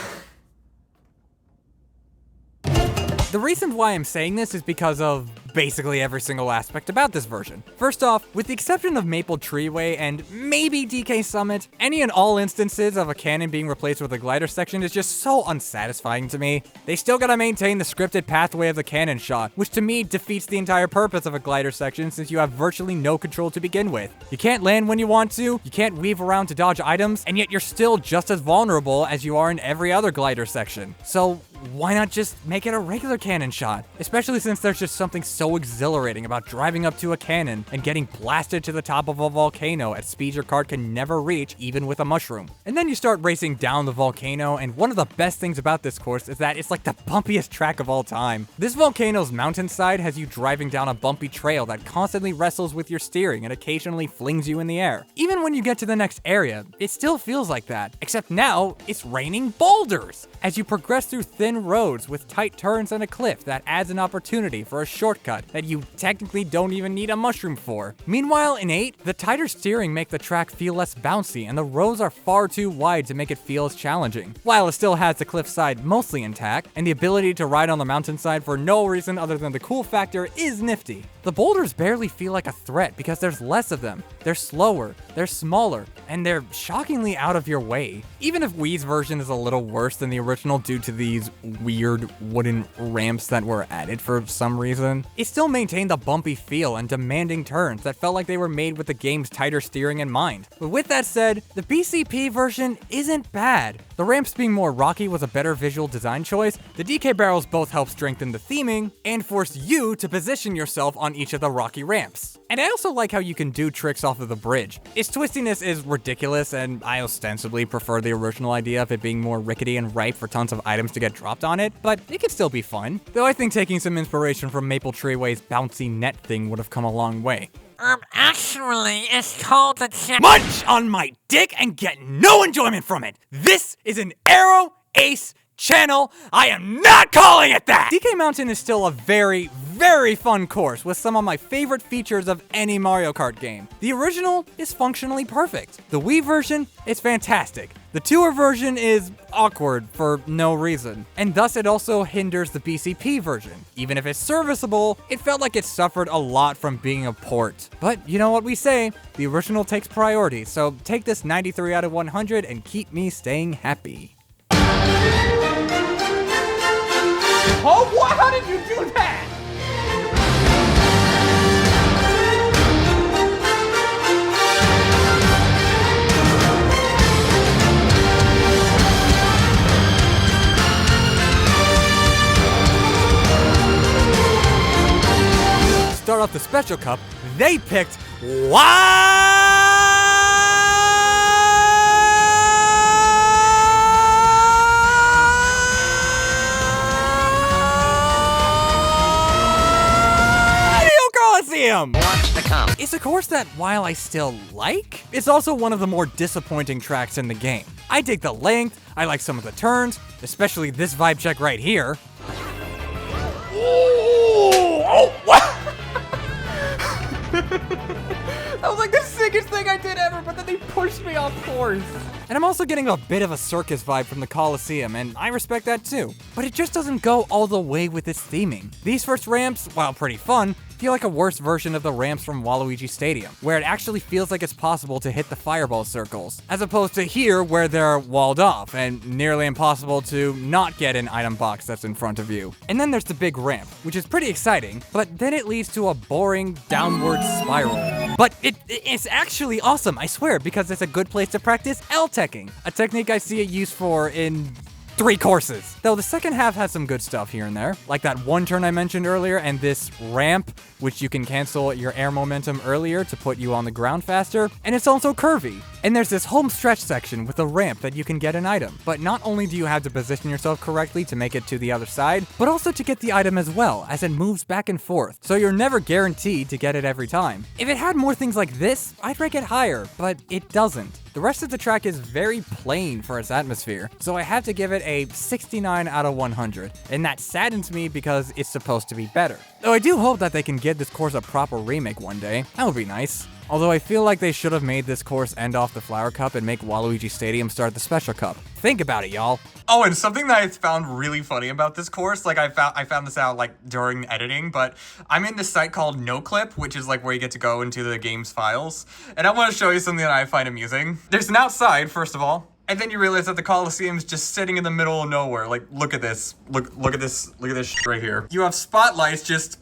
The reason why I'm saying this is because of basically every single aspect about this version. First off, with the exception of Maple Treeway and maybe DK Summit, any and all instances of a cannon being replaced with a glider section is just so unsatisfying to me. They still gotta maintain the scripted pathway of the cannon shot, which to me defeats the entire purpose of a glider section since you have virtually no control to begin with. You can't land when you want to, you can't weave around to dodge items, and yet you're still just as vulnerable as you are in every other glider section. So why not just make it a regular cannon shot? Especially since there's just something so exhilarating about driving up to a cannon and getting blasted to the top of a volcano at speeds your cart can never reach, even with a mushroom. And then you start racing down the volcano, and one of the best things about this course is that it's like the bumpiest track of all time. This volcano's mountainside has you driving down a bumpy trail that constantly wrestles with your steering and occasionally flings you in the air. Even when you get to the next area, it still feels like that, except now it's raining boulders. As you progress through thin roads with tight turns and a cliff that adds an opportunity for a shortcut that you technically don't even need a mushroom for. Meanwhile, in 8, the tighter steering make the track feel less bouncy and the roads are far too wide to make it feel as challenging, while it still has the cliffside mostly intact, and the ability to ride on the mountainside for no reason other than the cool factor is nifty. The boulders barely feel like a threat because there's less of them, they're slower, they're smaller, and they're shockingly out of your way. Even if Wii's version is a little worse than the original due to these weird wooden ramps that were added for some reason, it still maintained the bumpy feel and demanding turns that felt like they were made with the game's tighter steering in mind. But with that said, the PCP version isn't bad. The ramps being more rocky was a better visual design choice, the DK barrels both help strengthen the theming, and force you to position yourself on each of the rocky ramps. And I also like how you can do tricks off of the bridge. Its twistiness is ridiculous, and I ostensibly prefer the original idea of it being more rickety and ripe for tons of items to get dropped on it, but it can still be fun. Though I think taking some inspiration from Maple Treeway's bouncy net thing would have come a long way. Actually, it's called the Munch on my dick and get no enjoyment from it! This is an Arrow Ace channel. I am not calling it that! DK Mountain is still a very, very fun course with some of my favorite features of any Mario Kart game. The original is functionally perfect. The Wii version is fantastic. The tour version is awkward for no reason, and thus it also hinders the BCP version. Even if it's serviceable, it felt like it suffered a lot from being a port. But you know what we say, the original takes priority, so take this 93 out of 100 and keep me staying happy. Oh, what? How did you do that? Start off the Special Cup, they picked Wario Coliseum! Watch the come. It's a course that, while I still like, it's also one of the more disappointing tracks in the game. I dig the length, I like some of the turns, especially this vibe check right here. Oh, what? That was like the sickest thing I did ever, but then they pushed me off course. And I'm also getting a bit of a circus vibe from the Coliseum, and I respect that too. But it just doesn't go all the way with its theming. These first ramps, while pretty fun, feel like a worse version of the ramps from Waluigi Stadium, where it actually feels like it's possible to hit the fireball circles, as opposed to here where they're walled off and nearly impossible to not get an item box that's in front of you. And then there's the big ramp, which is pretty exciting, but then it leads to a boring downward spiral. But it's actually awesome, I swear, because it's a good place to practice L-teching, a technique I see it used for in 3 courses. Though the second half has some good stuff here and there, like that one turn I mentioned earlier and this ramp, which you can cancel your air momentum earlier to put you on the ground faster, and it's also curvy. And there's this home stretch section with a ramp that you can get an item. But not only do you have to position yourself correctly to make it to the other side, but also to get the item as well, as it moves back and forth. So you're never guaranteed to get it every time. If it had more things like this, I'd rank it higher, but it doesn't. The rest of the track is very plain for its atmosphere, so I have to give it a 69 out of 100, and that saddens me because it's supposed to be better. Though I do hope that they can give this course a proper remake one day. That would be nice. Although I feel like they should have made this course end off the Flower Cup and make Waluigi Stadium start the Special Cup. Think about it, y'all. Oh, and something that I found really funny about this course, like I found this out like during editing, but I'm in this site called NoClip, which is like where you get to go into the game's files. And I want to show you something that I find amusing. There's an outside, first of all, and then you realize that the Coliseum's just sitting in the middle of nowhere. Like, look at this. Look at this shit right here. You have spotlights just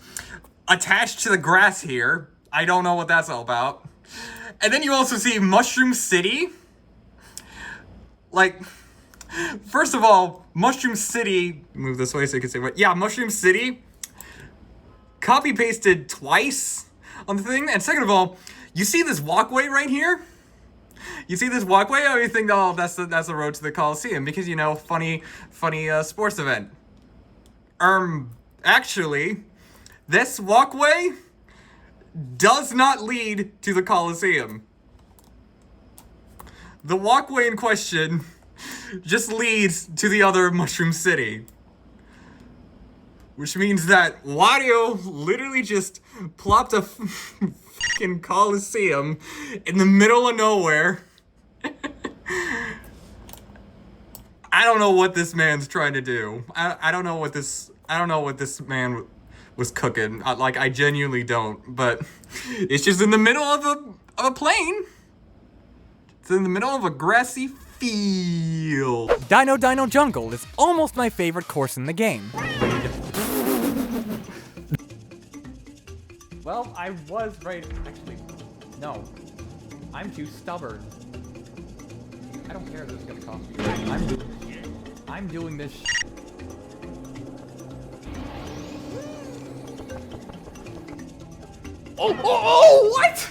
attached to the grass here. I don't know what that's all about. And then you also see Mushroom City. Like, first of all, Mushroom City, move this way so you can see what, yeah, Mushroom City, copy pasted twice on the thing. And second of all, you see this walkway right here? You see this walkway? Oh, you think, oh, that's the road to the Coliseum because, you know, funny sports event. Actually, this walkway does not lead to the Coliseum. The walkway in question just leads to the other Mushroom City. Which means that Wario literally just plopped a fucking Coliseum in the middle of nowhere. I don't know what this man's trying to do. I don't know what this man was cooking. Like, I genuinely don't, but it's just in the middle of a plain. It's in the middle of a grassy field. Dino Jungle is almost my favorite course in the game. Well, I was right. Actually, no. I'm too stubborn. I don't care if this is gonna cost me. I'm doing this shit. Oh, what?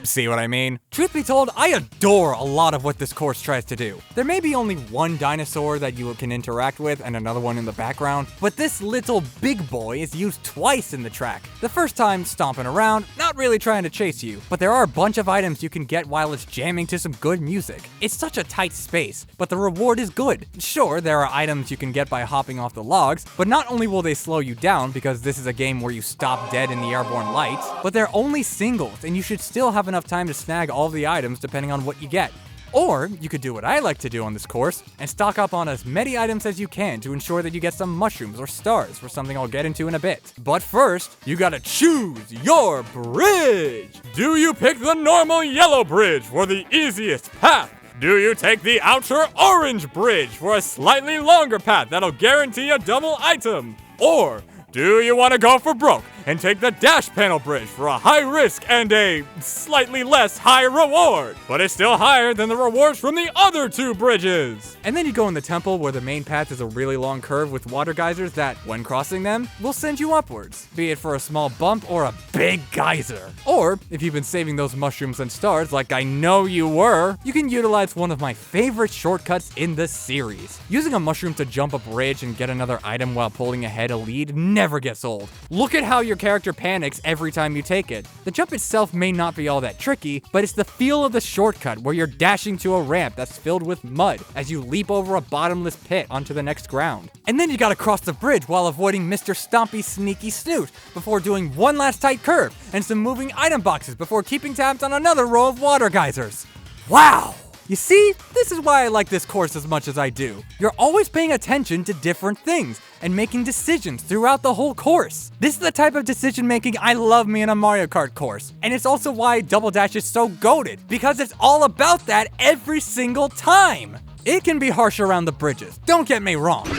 See what I mean? Truth be told, I adore a lot of what this course tries to do. There may be only one dinosaur that you can interact with and another one in the background, but this little big boy is used twice in the track. The first time stomping around, not really trying to chase you, but there are a bunch of items you can get while it's jamming to some good music. It's such a tight space, but the reward is good. Sure, there are items you can get by hopping off the logs, but not only will they slow you down because this is a game where you stop dead in the airborne lights, but they're only singles and you should still have enough time to snag all the items depending on what you get. Or you could do what I like to do on this course and stock up on as many items as you can to ensure that you get some mushrooms or stars for something I'll get into in a bit. But first, you gotta choose your bridge! Do you pick the normal yellow bridge for the easiest path? Do you take the outer orange bridge for a slightly longer path that'll guarantee a double item? Or do you want to go for broke and take the dash panel bridge for a high risk and a slightly less high reward, but it's still higher than the rewards from the other two bridges? And then you go in the temple where the main path is a really long curve with water geysers that, when crossing them, will send you upwards, be it for a small bump or a big geyser. Or, if you've been saving those mushrooms and stars like I know you were, you can utilize one of my favorite shortcuts in the series. Using a mushroom to jump a bridge and get another item while pulling ahead a lead never gets old. Look at how your character panics every time you take it. The jump itself may not be all that tricky, but it's the feel of the shortcut where you're dashing to a ramp that's filled with mud as you leap over a bottomless pit onto the next ground. And then you gotta cross the bridge while avoiding Mr. Stompy's sneaky snoot before doing one last tight curve and some moving item boxes before keeping tabs on another row of water geysers. Wow! You see, this is why I like this course as much as I do. You're always paying attention to different things and making decisions throughout the whole course. This is the type of decision making I love me in a Mario Kart course. And it's also why Double Dash is so goated, because it's all about that every single time. It can be harsh around the bridges, don't get me wrong.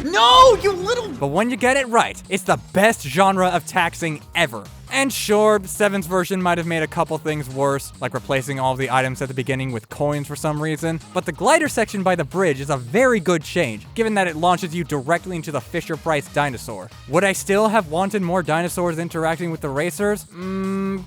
No, you little... But when you get it right, it's the best genre of taxing ever. And sure, 7's version might have made a couple things worse, like replacing all the items at the beginning with coins for some reason, but the glider section by the bridge is a very good change, given that it launches you directly into the Fisher-Price dinosaur. Would I still have wanted more dinosaurs interacting with the racers?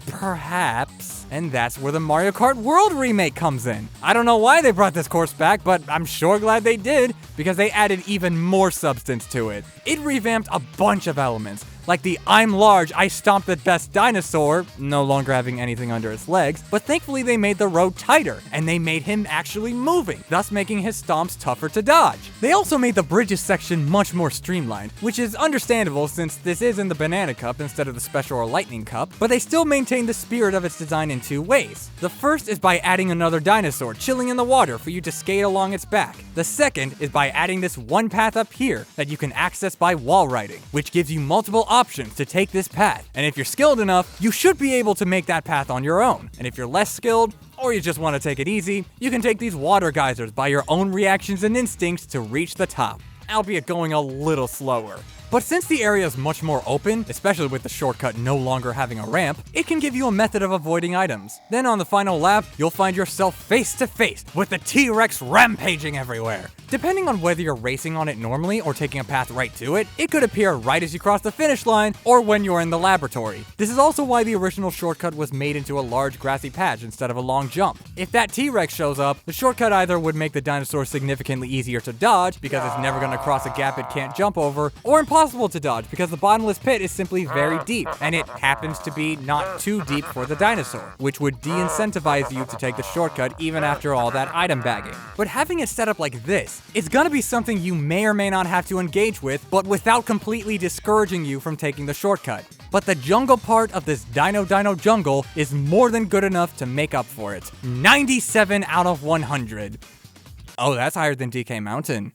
Perhaps. And that's where the Mario Kart World remake comes in. I don't know why they brought this course back, but I'm sure glad they did, because they added even more substance to it. It revamped a bunch of elements, like the I'm large, I stomp the best dinosaur, no longer having anything under its legs, but thankfully they made the road tighter, and they made him actually moving, thus making his stomps tougher to dodge. They also made the bridges section much more streamlined, which is understandable since this is in the Banana Cup instead of the Special or Lightning Cup, but they still maintain the spirit of its design in two ways. The first is by adding another dinosaur chilling in the water for you to skate along its back. The second is by adding this one path up here that you can access by wall riding, which gives you multiple options to take this path. And if you're skilled enough, you should be able to make that path on your own. And if you're less skilled, or you just want to take it easy, you can take these water geysers by your own reactions and instincts to reach the top, albeit going a little slower. But since the area is much more open, especially with the shortcut no longer having a ramp, it can give you a method of avoiding items. Then on the final lap, you'll find yourself face to face with the T-Rex rampaging everywhere. Depending on whether you're racing on it normally or taking a path right to it, it could appear right as you cross the finish line or when you're in the laboratory. This is also why the original shortcut was made into a large grassy patch instead of a long jump. If that T-Rex shows up, the shortcut either would make the dinosaur significantly easier to dodge because it's never going to cross a gap it can't jump over, or impossible to dodge because the bottomless pit is simply very deep and it happens to be not too deep for the dinosaur, which would de-incentivize you to take the shortcut even after all that item bagging. But having it set up like this, it's gonna be something you may or may not have to engage with, but without completely discouraging you from taking the shortcut. But the jungle part of this Dino jungle is more than good enough to make up for it. 97 out of 100. Oh, that's higher than DK Mountain.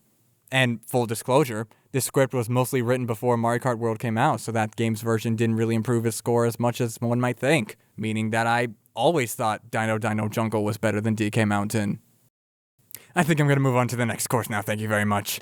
And full disclosure, this script was mostly written before Mario Kart World came out, so that game's version didn't really improve its score as much as one might think, meaning that I always thought Dino Jungle was better than DK Mountain. I think I'm going to move on to the next course now, thank you very much.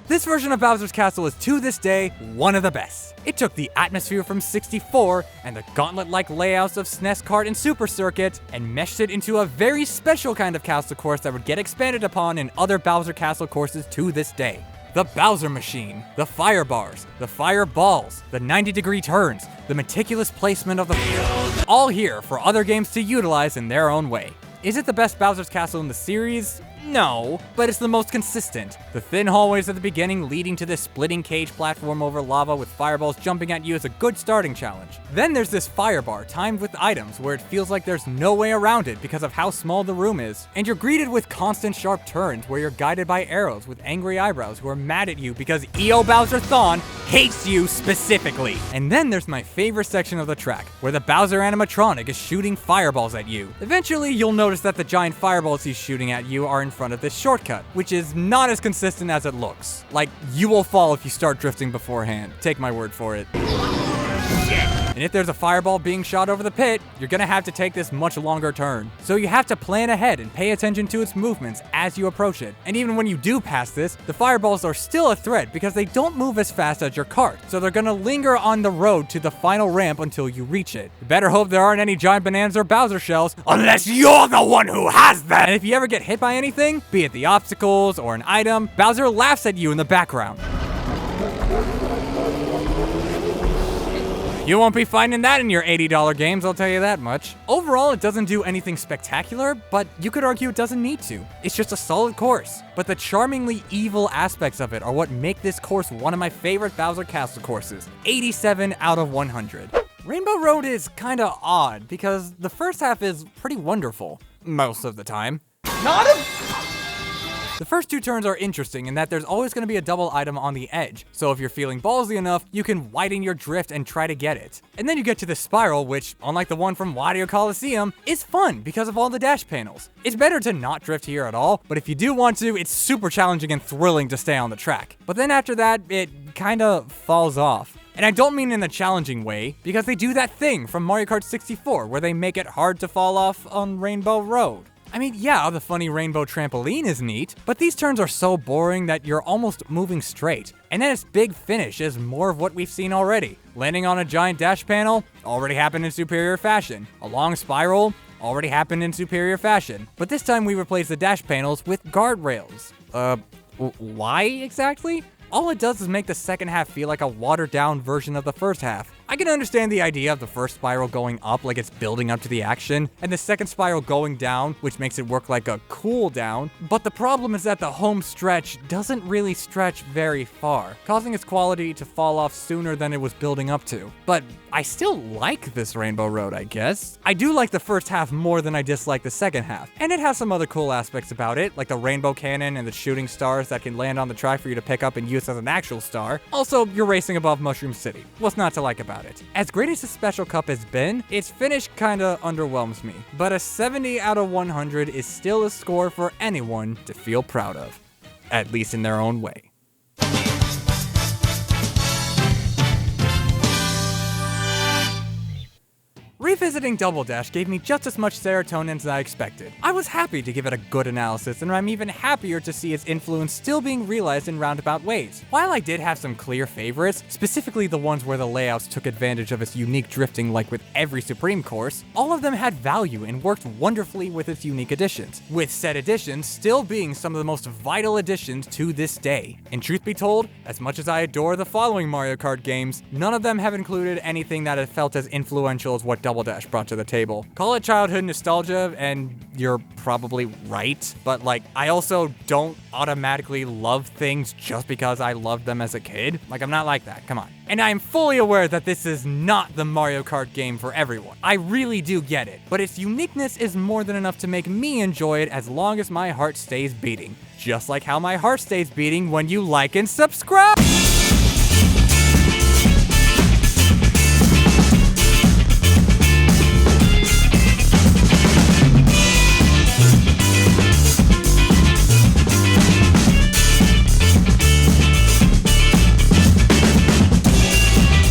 This version of Bowser's Castle is to this day one of the best. It took the atmosphere from 64 and the gauntlet-like layouts of SNES Kart and Super Circuit and meshed it into a very special kind of castle course that would get expanded upon in other Bowser Castle courses to this day. The Bowser machine, the fire bars, the fireballs, the 90-degree turns, the meticulous placement of the all here for other games to utilize in their own way. Is it the best Bowser's Castle in the series? No, but it's the most consistent. The thin hallways at the beginning leading to this splitting cage platform over lava with fireballs jumping at you is a good starting challenge. Then there's this fire bar timed with items where it feels like there's no way around it because of how small the room is. And you're greeted with constant sharp turns where you're guided by arrows with angry eyebrows who are mad at you because EO Bowser-Thon hates you specifically. And then there's my favorite section of the track, where the Bowser animatronic is shooting fireballs at you. Eventually, you'll notice that the giant fireballs he's shooting at you are in front of this shortcut, which is not as consistent as it looks. Like, you will fall if you start drifting beforehand. Take my word for it. And if there's a fireball being shot over the pit, you're gonna have to take this much longer turn. So you have to plan ahead and pay attention to its movements as you approach it. And even when you do pass this, the fireballs are still a threat because they don't move as fast as your cart. So they're gonna linger on the road to the final ramp until you reach it. You better hope there aren't any giant bananas or Bowser shells, unless you're the one who has them! And if you ever get hit by anything, be it the obstacles or an item, Bowser laughs at you in the background. You won't be finding that in your $80 games, I'll tell you that much. Overall, it doesn't do anything spectacular, but you could argue it doesn't need to. It's just a solid course. But the charmingly evil aspects of it are what make this course one of my favorite Bowser Castle courses. 87 out of 100. Rainbow Road is kinda odd, because the first half is pretty wonderful. Most of the time. The first two turns are interesting in that there's always going to be a double item on the edge, so if you're feeling ballsy enough, you can widen your drift and try to get it. And then you get to the spiral, which, unlike the one from Wario Coliseum, is fun because of all the dash panels. It's better to not drift here at all, but if you do want to, it's super challenging and thrilling to stay on the track. But then after that, it kinda falls off. And I don't mean in a challenging way, because they do that thing from Mario Kart 64 where they make it hard to fall off on Rainbow Road. I mean, yeah, the funny rainbow trampoline is neat, but these turns are so boring that you're almost moving straight. And then its big finish is more of what we've seen already. Landing on a giant dash panel already happened in superior fashion. A long spiral already happened in superior fashion. But this time we replace the dash panels with guardrails. Why exactly? All it does is make the second half feel like a watered-down version of the first half. I can understand the idea of the first spiral going up like it's building up to the action, and the second spiral going down, which makes it work like a cool down, but the problem is that the home stretch doesn't really stretch very far, causing its quality to fall off sooner than it was building up to. But I still like this Rainbow Road, I guess. I do like the first half more than I dislike the second half, and it has some other cool aspects about it, like the rainbow cannon and the shooting stars that can land on the track for you to pick up and use as an actual star. Also, you're racing above Mushroom City. What's not to like about it? As great as the Special Cup has been, its finish kinda underwhelms me. But a 70 out of 100 is still a score for anyone to feel proud of. At least in their own way. Revisiting Double Dash gave me just as much serotonin as I expected. I was happy to give it a good analysis, and I'm even happier to see its influence still being realized in roundabout ways. While I did have some clear favorites, specifically the ones where the layouts took advantage of its unique drifting like with every Supreme course, all of them had value and worked wonderfully with its unique additions, with said additions still being some of the most vital additions to this day. And truth be told, as much as I adore the following Mario Kart games, none of them have included anything that had felt as influential as what Double Dash brought to the table. Call it childhood nostalgia, and you're probably right, but like, I also don't automatically love things just because I loved them as a kid. Like, I'm not like that, come on. And I am fully aware that this is not the Mario Kart game for everyone. I really do get it, but its uniqueness is more than enough to make me enjoy it as long as my heart stays beating. Just like how my heart stays beating when you like and subscribe!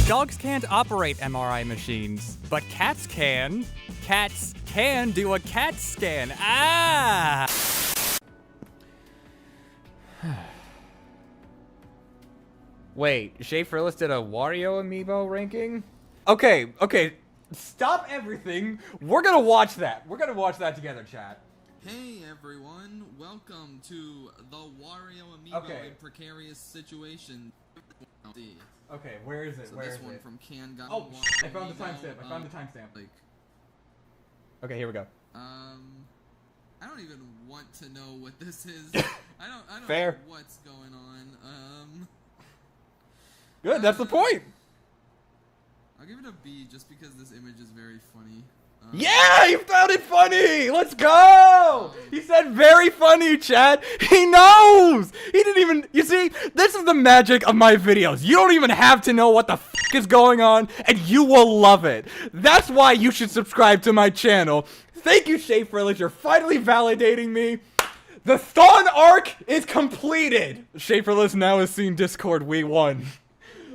Dogs can't operate MRI machines, but cats can. Cats can do a CAT scan. Ah! Wait, Shea Frillis did a Wario amiibo ranking? Okay, stop everything. We're gonna watch that. We're gonna watch that together, chat. Hey everyone, welcome to the Wario Amiibo in Precarious Situation. Okay, where is it? So Where this is one it? from Can Got Oh, Wario I found the Amiibo, timestamp. I found the timestamp. Like, Okay, here we go. I don't even want to know what this is. I don't Fair. know what's going on. Good, that's the point. I'll give it a B just because this image is very funny. Yeah, you found it funny. Let's go. He said very funny, Chad. He knows. He didn't even, you see, this is the magic of my videos. You don't even have to know what the f is going on, and you will love it. That's why you should subscribe to my channel. Thank you, Shay Frillich. You're finally validating me. The Thon arc is completed. Shay Frillich now has seen Discord. We won.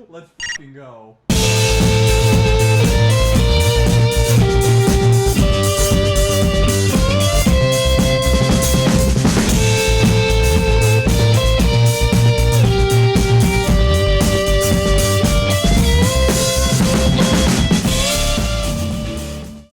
Let's f***ing go.